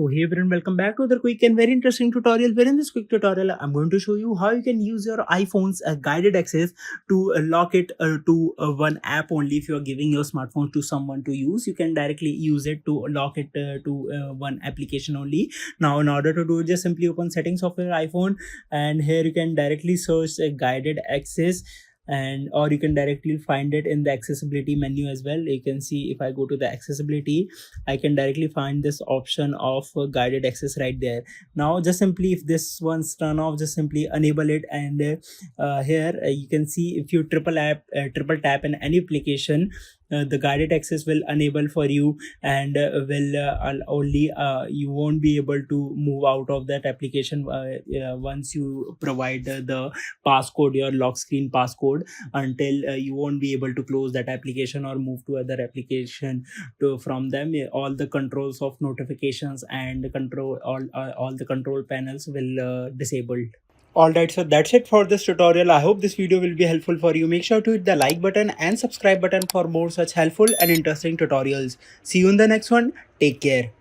So hey everyone, welcome back to the quick and very interesting tutorial, where in this quick tutorial I'm going to show you how you can use your iPhone's guided access to lock it to one app only. If you are giving your smartphone to someone to use, you can directly use it to lock it to one application only. Now in order to do it, just simply open settings of your iPhone, and here you can directly search guided access, and or you can directly find it in the accessibility menu as well. You can see if I go to the accessibility, I can directly find this option of guided access right there. Now just simply, if this one's turn off, just simply enable it, and here you can see if you triple tap in any application, the guided access will enable for you, and will only you won't be able to move out of that application once you provide the passcode, your lock screen passcode, until you won't be able to close that application or move to other application from them. All the controls of notifications and control all the control panels will disabled. Alright, so that's it for this tutorial. I hope this video will be helpful for you. Make sure to hit the like button and subscribe button for more such helpful and interesting tutorials. See you in the next one. Take care.